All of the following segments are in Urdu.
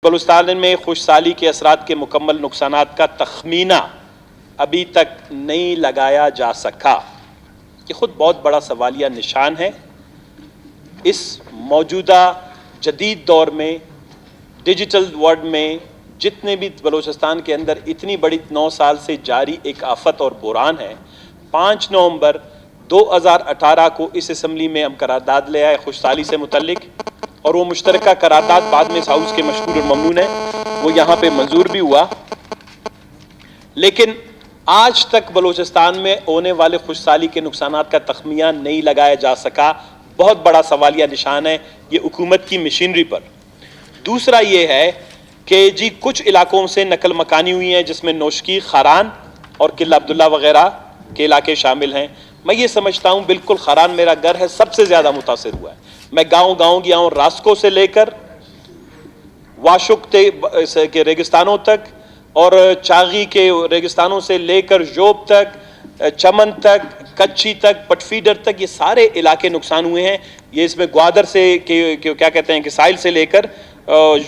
بلوچستان میں خوش سالی کے اثرات کے مکمل نقصانات کا تخمینہ ابھی تک نہیں لگایا جا سکا۔ یہ خود بہت بڑا سوالیہ نشان ہے۔ اس موجودہ جدید دور میں، ڈیجیٹل ورلڈ میں، جتنے بھی بلوچستان کے اندر اتنی بڑی 9 سال سے جاری ایک آفت اور بحران ہے، 5 نومبر 2018 کو اس اسمبلی میں ہم قرارداد لے آئے خوش سالی سے متعلق، اور وہ مشترکہ قرارداد بعد میں اس ہاؤس کے مشکور اور ممنون ہے، وہ یہاں پہ منظور بھی ہوا، لیکن آج تک بلوچستان میں ہونے والے خوش سالی کے نقصانات کا تخمینہ نہیں لگایا جا سکا۔ بہت بڑا سوالیہ نشان ہے یہ حکومت کی مشینری پر۔ دوسرا یہ ہے کہ جی کچھ علاقوں سے نقل مکانی ہوئی ہیں جس میں نوشکی، خاران اور قلعہ عبداللہ وغیرہ کے علاقے شامل ہیں۔ میں یہ سمجھتا ہوں بالکل خاران میرا گھر ہے، سب سے زیادہ متاثر ہوا ہے۔ میں گاؤں گیا ہوں، راسکو سے لے کر واشک کے ریگستانوں تک، اور چاغی کے ریگستانوں سے لے کر جوب تک، چمن تک، کچی تک، پٹ فیڈر تک، یہ سارے علاقے نقصان ہوئے ہیں۔ یہ اس میں گوادر سے کیا کہتے ہیں کہ سائل سے لے کر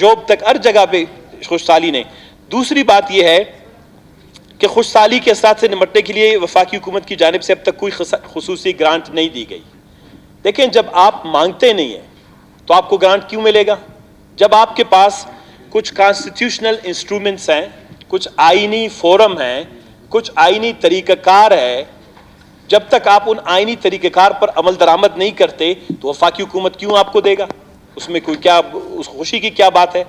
جوب تک ہر جگہ پہ خوش سالی نے۔ دوسری بات یہ ہے کہ خوش سالی کے اثرات سے نمٹنے کے لیے وفاقی حکومت کی جانب سے اب تک کوئی خصوصی گرانٹ نہیں دی گئی۔ دیکھیں، جب آپ مانگتے نہیں ہیں تو آپ کو گرانٹ کیوں ملے گا؟ جب آپ کے پاس کچھ کانسٹیٹیوشنل انسٹرومنٹس ہیں، کچھ آئینی فورم ہیں، کچھ آئینی طریقہ کار ہے، جب تک آپ ان آئینی طریقہ کار پر عمل درآمد نہیں کرتے تو وفاقی حکومت کیوں آپ کو دے گا؟ اس میں کوئی کیا اس خوشی کی کیا بات ہے؟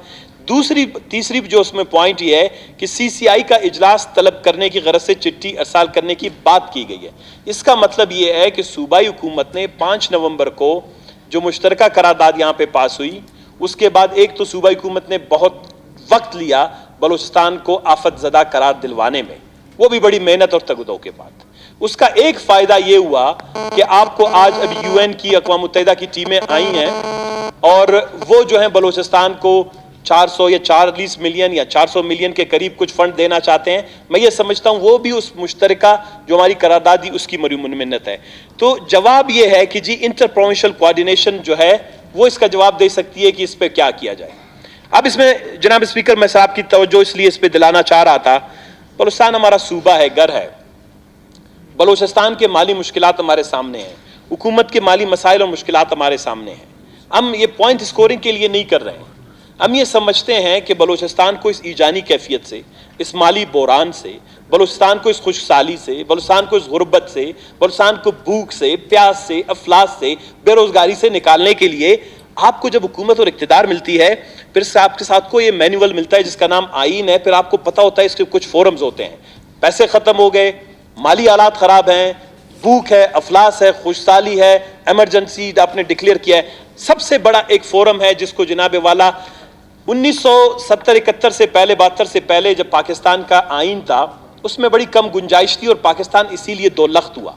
تیسری جو اس میں پوائنٹ یہ ہے کہ سی سی آئی کا اجلاس طلب کرنے کی غرض سے چٹھی ارسال کرنے کی بات کی گئی ہے۔ اس کا مطلب یہ ہے کہ صوبائی حکومت نے 5 نومبر کو جو مشترکہ قرارداد یہاں پہ پاس ہوئی، اس کے بعد ایک تو صوبائی حکومت نے بہت وقت لیا بلوچستان کو آفت زدہ قرار دلوانے میں، وہ بھی بڑی محنت اور تگ و دو کے بعد۔ اس کا ایک فائدہ یہ ہوا کہ آپ کو آج اب یو این کی، اقوام متحدہ کی ٹیمیں آئی ہیں، اور وہ جو ہیں بلوچستان کو 400 یا 40 ملین یا 400 ملین کے قریب کچھ فنڈ دینا چاہتے ہیں۔ میں یہ سمجھتا ہوں وہ بھی اس مشترکہ جو ہماری قرارداد دی اس کی مرہون منت ہے۔ تو جواب یہ ہے کہ جی انٹر پروونشل کوآرڈینیشن جو ہے وہ اس کا جواب دے سکتی ہے کہ اس پہ کیا کیا جائے۔ اب اس میں جناب اسپیکر میں صاحب کی توجہ اس لیے اس پہ دلانا چاہ رہا تھا، بلوچستان ہمارا صوبہ ہے، گھر ہے، بلوچستان کے مالی مشکلات ہمارے سامنے ہیں، حکومت کے مالی مسائل اور مشکلات ہمارے سامنے ہیں۔ ہم یہ پوائنٹ سکورنگ کے لیے نہیں کر رہے ہیں، ہم یہ سمجھتے ہیں کہ بلوچستان کو اس ایجانی کیفیت سے، اس مالی بحران سے، بلوچستان کو اس خوش سالی سے، بلوچستان کو اس غربت سے، بلوچستان کو بھوک سے، پیاس سے، افلاس سے، بے روزگاری سے نکالنے کے لیے آپ کو جب حکومت اور اقتدار ملتی ہے، پھر سے آپ کے ساتھ کو یہ مینول ملتا ہے جس کا نام آئین ہے، پھر آپ کو پتہ ہوتا ہے اس کے کچھ فورمز ہوتے ہیں۔ پیسے ختم ہو گئے، مالی حالات خراب ہیں، بھوک ہے، افلاس ہے، خوش سالی ہے، ایمرجنسی آپ نے ڈکلیئر کیا ہے۔ سب سے بڑا ایک فورم ہے جس کو جناب والا 1970-71 سے پہلے، 72 سے پہلے جب پاکستان کا آئین تھا، اس میں بڑی کم گنجائش تھی اور پاکستان اسی لیے دو لخت ہوا۔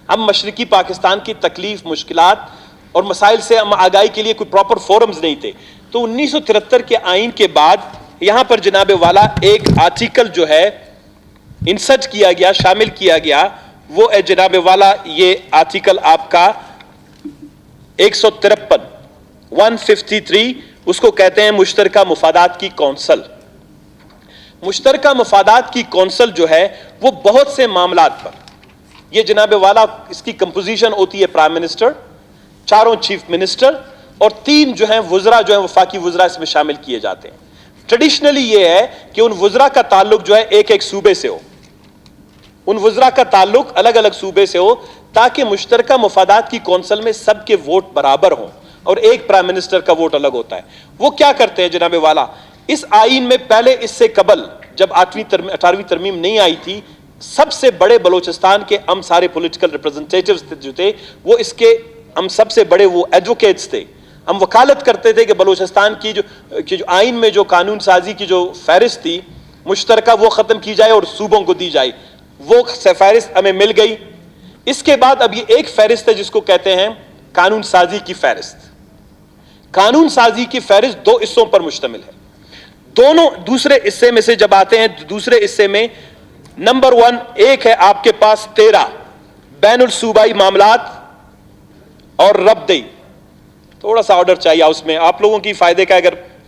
ہم مشرقی پاکستان کی تکلیف، مشکلات اور مسائل سے ہم آگاہی کے لیے کوئی پراپر فورمز نہیں تھے۔ تو 1973 کے آئین کے بعد یہاں پر جناب والا ایک آرٹیکل جو ہے انسرٹ کیا گیا، شامل کیا گیا، وہ ہے جناب والا یہ آرٹیکل آپ کا 153 153، اس کو کہتے ہیں مشترکہ مفادات کی کونسل۔ مشترکہ مفادات کی کونسل جو ہے وہ بہت سے معاملات پر، یہ جناب والا اس کی کمپوزیشن ہوتی ہے پرائم منسٹر، 4 چیف منسٹر اور 3 جو ہیں وزراء جو ہیں وفاقی وزراء اس میں شامل کیے جاتے ہیں۔ ٹریڈیشنلی یہ ہے کہ ان وزراء کا تعلق جو ہے ایک صوبے سے ہو، ان وزراء کا تعلق الگ الگ صوبے سے ہو، تاکہ مشترکہ مفادات کی کونسل میں سب کے ووٹ برابر ہوں، اور ایک پرائم منسٹر کا ووٹ الگ ہوتا ہے۔ وہ کیا کرتے ہیں جناب والا، اس آئین میں پہلے اس سے قبل جب 18ویں ترمیم نہیں آئی تھی، سب سے بڑے بلوچستان کے ہم سارے پولیٹیکل ریپرزنٹیٹیوز جو تھے وہ اس کے ہم سب سے بڑے وہ ایڈوکیٹس تھے۔ ہم وکالت کرتے تھے کہ بلوچستان کی جو آئین میں جو قانون سازی کی جو فہرست تھی مشترکہ وہ ختم کی جائے اور صوبوں کو دی جائے، وہ فہرست ہمیں مل گئی۔ اس کے بعد اب یہ ایک فہرست ہے جس کو کہتے ہیں قانون سازی کی فہرست۔ قانون سازی کی فہرست 2 حصوں پر مشتمل ہے۔ دونوں دوسرے حصے میں سے جب آتے ہیں، دوسرے حصے میں نمبر 1 ایک ہے آپ کے پاس 13 بین الصوبائی معاملات اور ربدئی۔ تھوڑا سا آرڈر چاہیے اس میں، آپ لوگوں کی فائدے کا اگر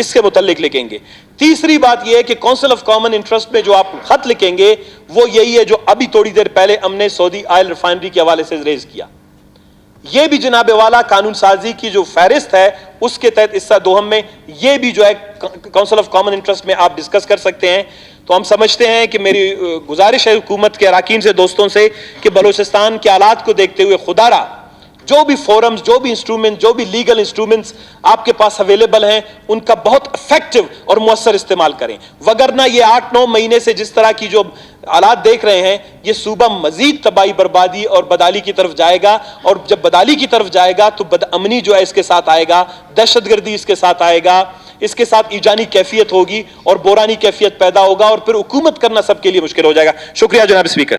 اس کے متعلق لکھیں گے۔ تیسری بات یہ ہے کہ کونسل آف کامن انٹرسٹ میں جو آپ خط لکھیں گے وہ یہی ہے جو ابھی تھوڑی دیر پہلے ہم نے سعودی آئل ریفائنری کے حوالے سے ریز کیا۔ یہ بھی جناب والا قانون سازی کی جو فہرست ہے اس کے تحت حصہ دوہم میں یہ بھی جو ہے کونسل آف کامن انٹرسٹ میں آپ ڈسکس کر سکتے ہیں۔ تو ہم سمجھتے ہیں کہ میری گزارش ہے حکومت کے اراکین سے، دوستوں سے، کہ بلوچستان کے حالات کو دیکھتے ہوئے خدا را جو بھی فورمز، جو بھی انسٹرومنٹ، جو بھی لیگل انسٹرومنٹس آپ کے پاس اویلیبل ہیں ان کا بہت افیکٹو اور مؤثر استعمال کریں، وگرنہ یہ 8-9 مہینے سے جس طرح کی جو حالات دیکھ رہے ہیں یہ صوبہ مزید تباہی بربادی اور بدحالی کی طرف جائے گا، اور جب بدحالی کی طرف جائے گا تو بد امنی جو ہے اس کے ساتھ آئے گا، دہشت گردی اس کے ساتھ آئے گا، اس کے ساتھ ایجانی کیفیت ہوگی اور بورانی کیفیت پیدا ہوگا، اور پھر حکومت کرنا سب کے لیے مشکل ہو جائے گا۔ شکریہ جناب اسپیکر۔